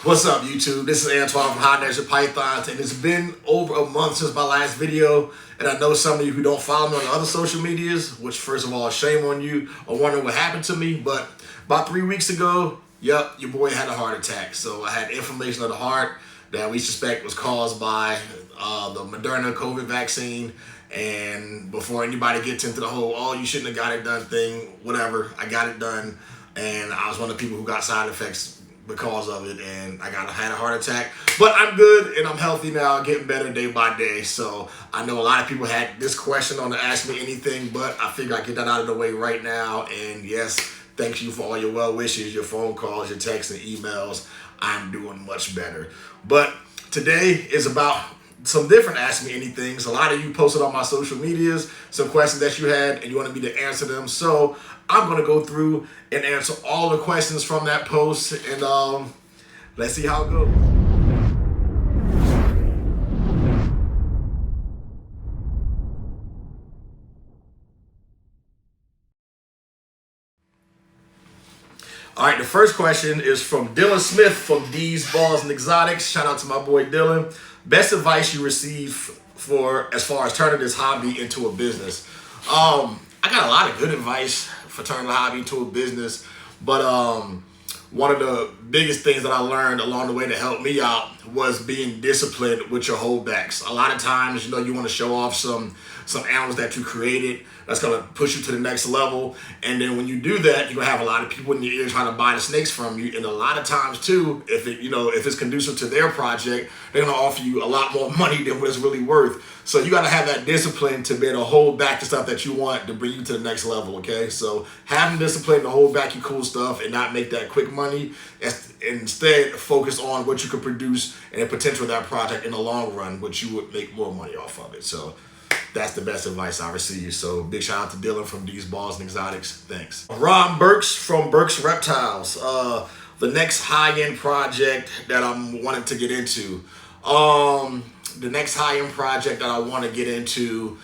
What's up, YouTube? This is Antoine from highend Pythons, and it's been over a month since my last video, and I know some of you who don't follow me on the other social medias, which first of all, shame on you, are wondering what happened to me, but about 3 weeks ago, yep, your boy had a heart attack. So I had inflammation of the heart that we suspect was caused by the Moderna COVID vaccine, and before anybody gets into the whole, oh, you shouldn't have got it done thing, whatever, I got it done, and I was one of the people who got side effects because of it, and I had a heart attack, but I'm good and I'm healthy now, getting better day by day. So I know a lot of people had this question on the Ask Me Anything, but I figure I get that out of the way right now. And yes, thank you for all your well wishes, your phone calls, your texts and emails. I'm doing much better. But today is about some different Ask Me Anythings. A lot of you posted on my social medias some questions that you had and you wanted me to answer them. So I'm going to go through and answer all the questions from that post, and let's see how it goes. All right, the first question is from Dylan Smith from D's Balls and Exotics. Shout out to my boy Dylan. Best advice you received for as far as turning this hobby into a business? I got a lot of good advice for turning the hobby into a business, but one of the biggest things that I learned along the way to help me out was being disciplined with your holdbacks. A lot of times, you know, you want to show off some animals that you created that's going to push you to the next level, and then when you do that, you're going to have a lot of people in your ear trying to buy the snakes from you, and a lot of times too, if it's conducive to their project, they're going to offer you a lot more money than what it's really worth. So you got to have that discipline to be able to hold back the stuff that you want to bring you to the next level, okay? So having discipline to hold back your cool stuff and not make that quick money, and instead focus on what you could produce and the potential of that project in the long run, which you would make more money off of it. So that's the best advice I received. So big shout out to Dylan from D's Balls and Exotics. Thanks. Ron Burks from Burks Reptiles. The next high-end project that I'm wanting to get into. The next high-end project that I want to get into,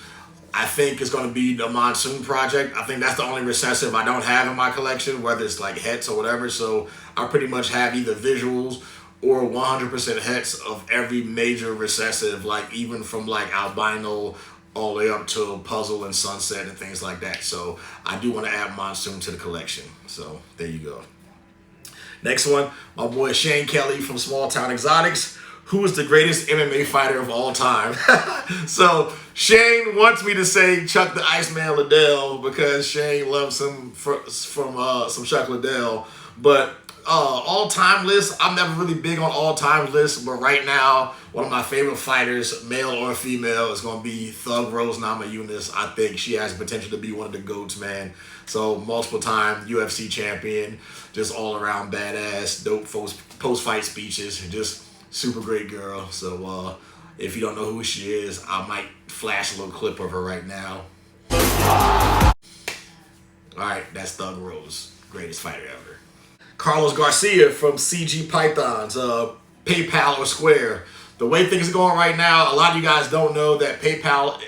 I think, is going to be the Monsoon project. I think that's the only recessive I don't have in my collection, whether it's like hets or whatever. So I pretty much have either visuals or 100% hets of every major recessive, like even from like albino all the way up to puzzle and sunset and things like that. So I do want to add Monsoon to the collection. So there you go. Next one, my boy Shane Kelly from Small Town Exotics. Who is the greatest MMA fighter of all time? So Shane wants me to say Chuck the Iceman Liddell because Shane loves him from some Chuck Liddell. But all-time list, I'm never really big on all-time lists, but right now, one of my favorite fighters, male or female, is going to be Thug Rose Namajunas. I think she has potential to be one of the GOATs, man. So multiple-time UFC champion, just all-around badass, dope post-fight speeches, just super great girl. So if you don't know who she is, I might flash a little clip of her right now. All right, that's Thug Rose, greatest fighter ever. Carlos Garcia from CG Pythons, PayPal or Square. The way things are going right now, a lot of you guys don't know that PayPal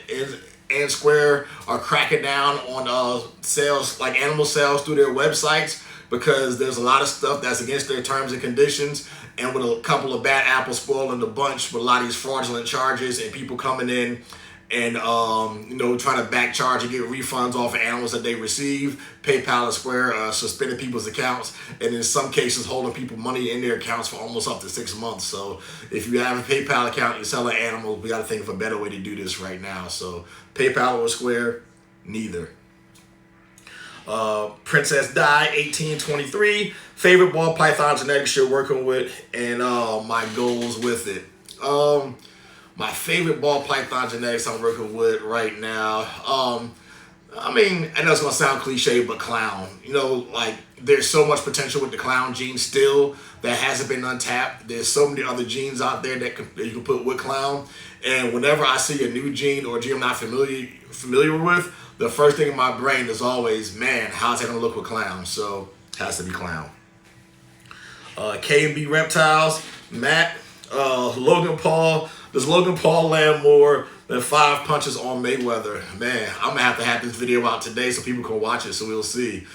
and Square are cracking down on sales, like animal sales through their websites, because there's a lot of stuff that's against their terms and conditions, and with a couple of bad apples spoiling the bunch with a lot of these fraudulent charges and people coming in and trying to back charge and get refunds off of animals that they receive. PayPal and Square suspended people's accounts, and in some cases holding people money in their accounts for almost up to 6 months. So if you have a PayPal account and you're selling animals, we got to think of a better way to do this right now. So PayPal or Square, neither. Princess Di 1823, favorite ball python genetics you're working with, and my goals with it. My favorite ball python genetics I'm working with right now, I mean, I know it's gonna sound cliche, but clown. You know, like there's so much potential with the clown gene still that hasn't been untapped. There's so many other genes out there that you can put with clown. And whenever I see a new gene or a gene I'm not familiar with, the first thing in my brain is always, man, how's that gonna look with clown? So it has to be clown. K&B Reptiles, Matt, Logan Paul. Does Logan Paul land more than 5 punches on Mayweather? Man, I'm gonna have to have this video out today so people can watch it, so we'll see.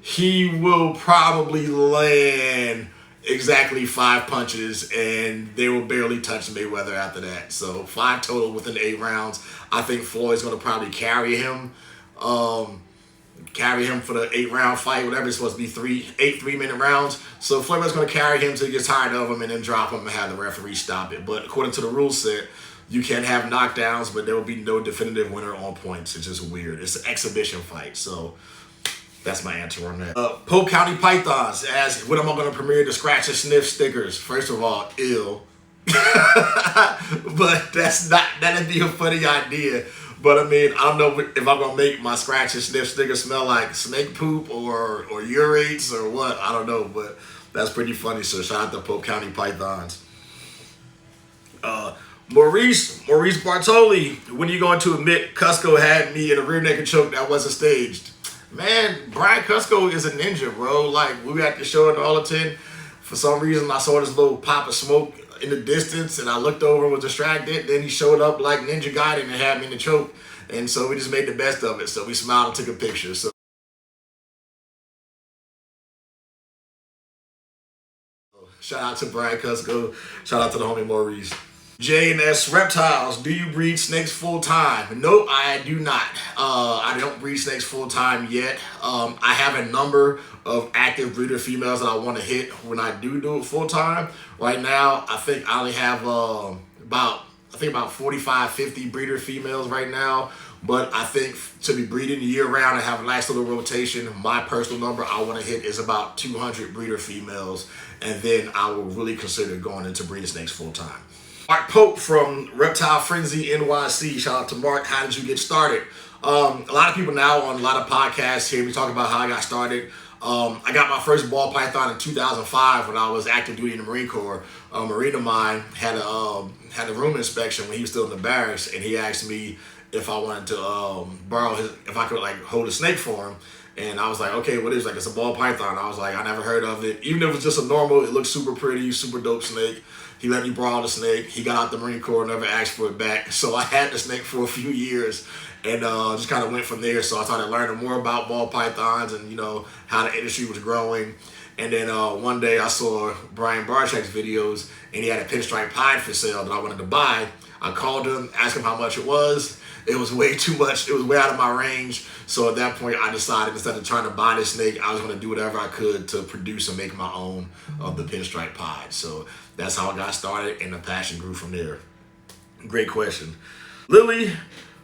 He will probably land exactly 5 punches, and they will barely touch Mayweather after that. So 5 total within 8 rounds. I think Floyd's going to probably carry him. Carry him for the 8-round fight, whatever it's supposed to be, 8 3-minute rounds. So Floyd's going to carry him till he gets tired of him and then drop him and have the referee stop it. But according to the rule set, you can have knockdowns, but there will be no definitive winner on points. It's just weird. It's an exhibition fight. So that's my answer on that. Polk County Pythons ask, when am I going to premiere the Scratch and Sniff stickers? First of all, ill. But that'd be a funny idea. But I mean, I don't know if I'm gonna make my Scratch and Sniff sticker smell like snake poop or urates or what. I don't know, but that's pretty funny. So shout out to Polk County Pythons. Maurice Bartoli, when are you going to admit Cusco had me in a rear naked choke that wasn't staged? Man, Brian Cusco is a ninja, bro. Like, we were at the show in Arlington. For some reason, I saw this little pop of smoke in the distance, and I looked over and was distracted. Then he showed up like Ninja Gaiden and had me in the choke. And so we just made the best of it. So we smiled and took a picture. So shout out to Brian Cusco. Shout out to the homie Maurice. J&S Reptiles, do you breed snakes full time? No, I do not. I don't breed snakes full time yet. I have a number of active breeder females that I want to hit when I do it full time. Right now, I think I only have about 45, 50 breeder females right now. But I think to be breeding year round and have a nice little rotation, my personal number I want to hit is about 200 breeder females. And then I will really consider going into breeding snakes full time. Mark Pope from Reptile Frenzy NYC. Shout out to Mark. How did you get started? A lot of people now on a lot of podcasts hear me talk about how I got started. I got my first ball python in 2005 when I was active duty in the Marine Corps. A Marine of mine had a room inspection when he was still in the barracks, and he asked me if I wanted to borrow if I could like hold a snake for him. And I was like, okay, what is it? Like, it's a ball python. I was like, I never heard of it. Even if it was just a normal, it looked super pretty, super dope snake. He let me borrow the snake. He got out the Marine Corps, never asked for it back. So I had the snake for a few years and just kind of went from there. So I started learning more about ball pythons and, you know, how the industry was growing. And then one day I saw Brian Barczyk's videos, and he had a pinstripe pied for sale that I wanted to buy. I called him, asked him how much it was. It was way too much. It was way out of my range. So at that point, I decided instead of trying to buy this snake, I was going to do whatever I could to produce and make my own of the pinstripe pied. So that's how I got started, and the passion grew from there. Great question. Lily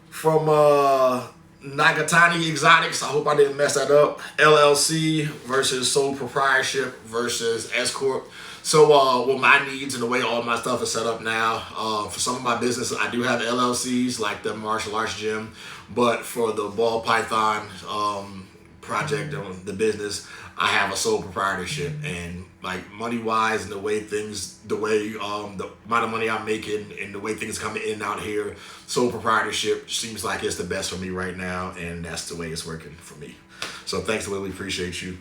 from Nagatani Exotics, I hope I didn't mess that up. LLC versus Sole Proprietorship versus S Corp. So with my needs and the way all my stuff is set up now, for some of my business, I do have LLCs like the martial arts gym, but for the ball python project, the business, I have a sole proprietorship. And like money wise and the amount of money I'm making and the way things coming in out here, sole proprietorship seems like it's the best for me right now, and that's the way it's working for me. So thanks, Lily, appreciate you.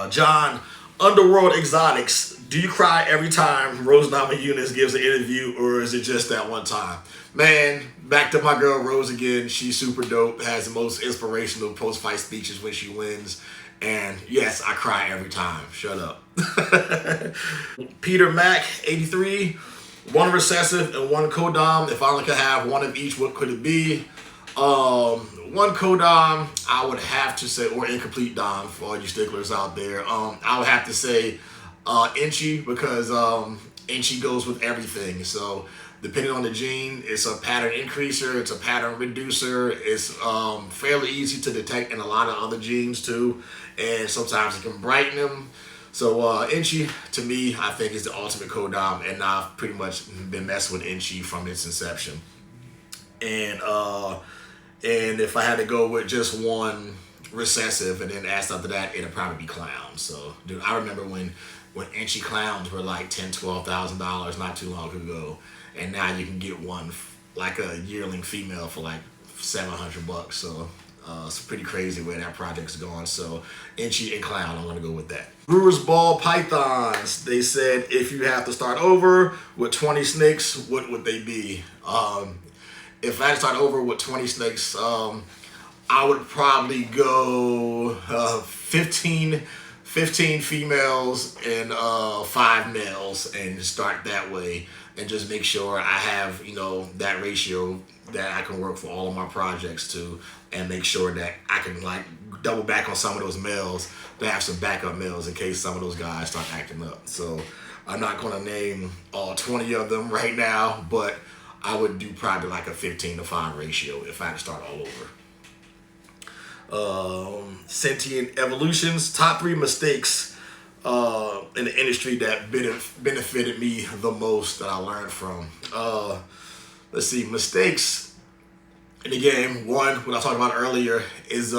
John, Underworld Exotics, do you cry every time Rose Namajunas gives an interview, or is it just that one time? Man, back to my girl Rose again. She's super dope, has the most inspirational post-fight speeches when she wins. And yes, I cry every time. Shut up. Peter Mack, 83, one recessive and one codom. If I only could have one of each, what could it be? One codom, I would have to say, or incomplete dom for all you sticklers out there. I would have to say Inchy, because Inchy goes with everything. So depending on the gene, it's a pattern increaser, it's a pattern reducer, it's fairly easy to detect in a lot of other genes too, and sometimes it can brighten them. So Inchy, to me, I think is the ultimate codom, and I've pretty much been messing with Inchy from its inception. And if I had to go with just one recessive and then asked after that, it'd probably be clowns. So, dude, I remember when Inchy clowns were like $10,000, $12,000 not too long ago, and now you can get one like a yearling female for like $700. So it's pretty crazy where that project's going. So Inchy and clown, I'm gonna go with that. Brewers Ball Pythons, they said if you have to start over with 20 snakes, what would they be? If I had to start over with 20 snakes, I would probably go 15 15 females and 5 males, and start that way, and just make sure I have, that ratio that I can work for all of my projects to, and make sure that I can like double back on some of those males to have some backup males in case some of those guys start acting up. So I'm not gonna name all 20 of them right now, but I would do probably like a 15-to-5 ratio if I had to start all over. Sentient Evolutions, top 3 mistakes in the industry that benefited me the most that I learned from. Let's see, mistakes in the game. One, what I talked about earlier, is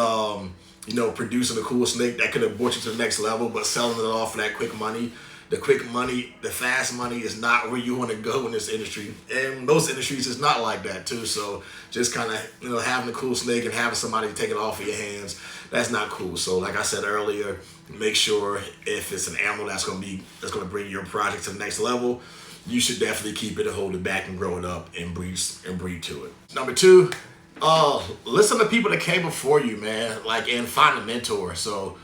producing a cool snake that could have brought you to the next level, but selling it off for that quick money. The quick money, the fast money is not where you want to go in this industry. And most industries is not like that too. So just kind of, having a cool snake and having somebody take it off of your hands, that's not cool. So like I said earlier, make sure if it's an animal that's going to bring your project to the next level, you should definitely keep it and hold it back and grow it up and breed to it. Number 2, listen to people that came before you, man, and find a mentor. So,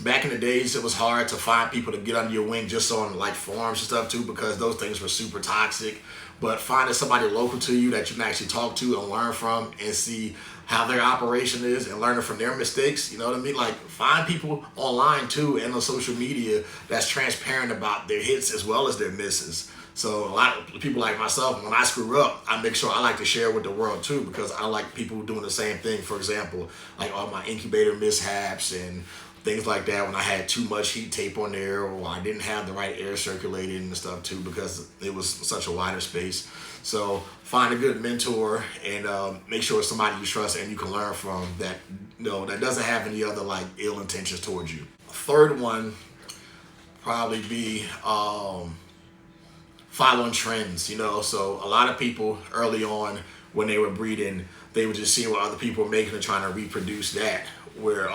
back in the days, it was hard to find people to get under your wing just on like forums and stuff too, because those things were super toxic. But finding somebody local to you that you can actually talk to and learn from and see how their operation is and learning from their mistakes, you know what I mean? Like, find people online too and on social media that's transparent about their hits as well as their misses. So a lot of people like myself, when I screw up, I make sure I like to share with the world too, because I like people doing the same thing. For example, like all my incubator mishaps and things like that, when I had too much heat tape on there, or I didn't have the right air circulating and stuff too, because it was such a wider space. So find a good mentor and make sure it's somebody you trust and you can learn from, that that doesn't have any other like ill intentions towards you. Third one probably be following trends. So a lot of people early on when they were breeding, they were just seeing what other people were making and trying to reproduce that, where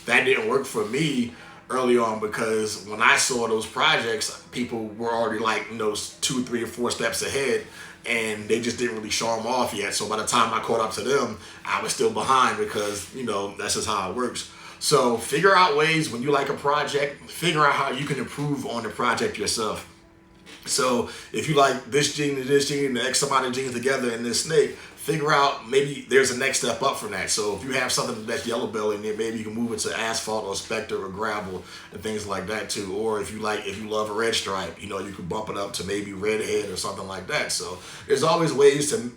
that didn't work for me early on, because when I saw those projects, people were already like 2, 3, or 4 steps ahead, and they just didn't really show them off yet. So by the time I caught up to them, I was still behind, because that's just how it works. So figure out ways, when you like a project, figure out how you can improve on the project yourself. So if you like this gene and this gene and the X amount of genes together in this snake, figure out maybe there's a next step up from that. So if you have something that's yellow belly, then maybe you can move it to asphalt or spectre or gravel and things like that too. Or if you love a red stripe, you can bump it up to maybe redhead or something like that. So there's always ways to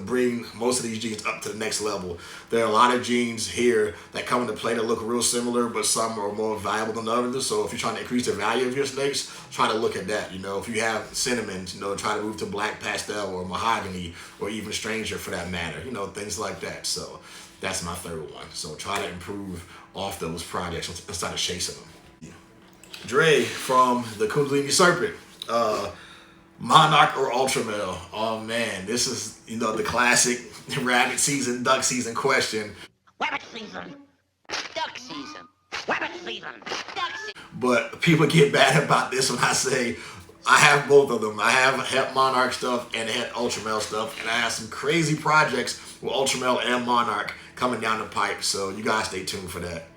bring most of these genes up to the next level. There are a lot of genes here that come into play that look real similar, but some are more valuable than others. So if you're trying to increase the value of your snakes, try to look at that. If you have cinnamon, try to move to black pastel or mahogany, or even stranger for that matter, things like that. So that's my third one. So try to improve off those projects instead of chasing them. Dre from the Kundalini Serpent. Monarch or Ultra Male? Oh man, this is the classic rabbit season, duck season question. Rabbit season, duck season, rabbit season, duck season. But people get bad about this when I say I have both of them. I have Monarch stuff and I had Ultra Male stuff, and I have some crazy projects with Ultra Male and Monarch coming down the pipe. So you guys stay tuned for that.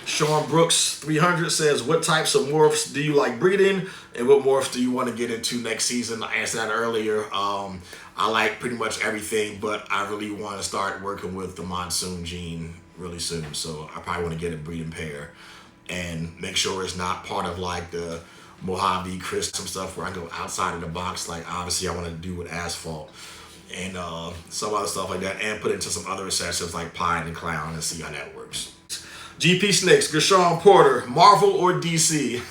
Sean Brooks 300 says, what types of morphs do you like breeding, and what morphs do you want to get into next season? I answered that earlier. I like pretty much everything, but I really want to start working with the monsoon gene really soon. So I probably want to get a breeding pair and make sure it's not part of like the Mojave Crystal stuff where I go outside of the box. Like obviously I want to do with asphalt and some other stuff like that, and put into some other recessives like Pine and Clown and see how that works. GP Snakes, Gershon Porter, Marvel or DC?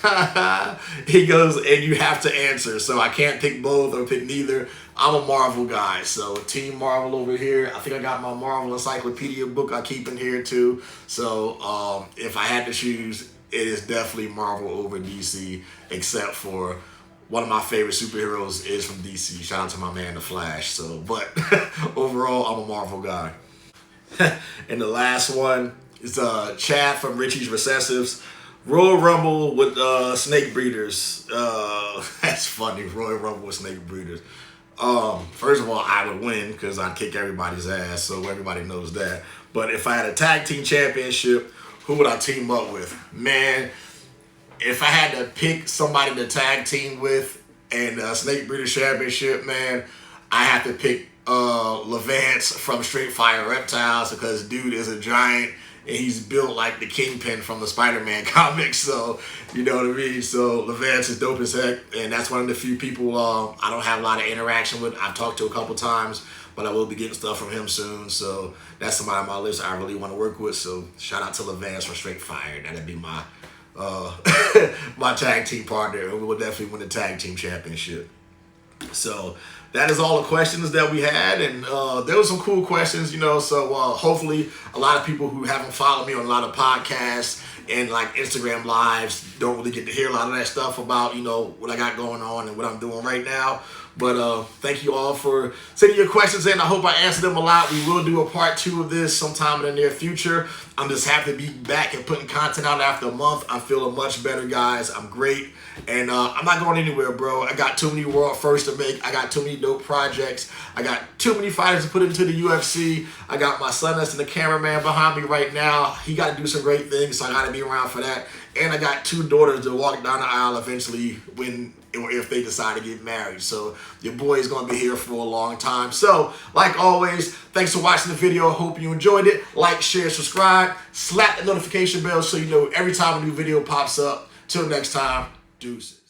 He goes, and you have to answer. So I can't pick both or pick neither. I'm a Marvel guy. So Team Marvel over here. I think I got my Marvel Encyclopedia book I keep in here too. So if I had to choose, it is definitely Marvel over DC, except for one of my favorite superheroes is from DC. Shout out to my man, The Flash. So, but overall, I'm a Marvel guy. And the last one, it's Chad from Richie's Recessives. Royal Rumble with snake breeders. That's funny. Royal Rumble with snake breeders. First of all, I would win because I'd kick everybody's ass, so everybody knows that. But if I had a tag team championship, who would I team up with? Man, if I had to pick somebody to tag team with in Snake Breeder Championship, man, I have to pick Levance from Straight Fire Reptiles, because dude is a giant and he's built like the Kingpin from the Spider-Man comics. So, you know what I mean? So Levance is dope as heck, and that's one of the few people I don't have a lot of interaction with. I've talked to a couple times, but I will be getting stuff from him soon. So that's somebody on my list I really want to work with. So shout out to Levance from Straight Fire. That'd be my my tag team partner, and we will definitely win the tag team championship. So that is all the questions that we had, and there were some cool questions, you know. So hopefully a lot of people who haven't followed me on a lot of podcasts and like Instagram lives don't really get to hear a lot of that stuff about, you know, what I got going on and what I'm doing right now. But thank you all for sending your questions in. I hope I answered them a lot. We will do a part 2 of this sometime in the near future. I'm just happy to be back and putting content out after a month. I'm feeling much better, guys. I'm great. And I'm not going anywhere, bro. I got too many world firsts to make. I got too many dope projects. I got too many fighters to put into the UFC. I got my son that's in the cameraman behind me right now. He got to do some great things, so I got to be around for that. And I got 2 daughters to walk down the aisle eventually when or if they decide to get married. So your boy is going to be here for a long time. So like always, thanks for watching the video. I hope you enjoyed it. Like, share, subscribe, slap the notification bell so you know every time a new video pops up. Till next time, deuces.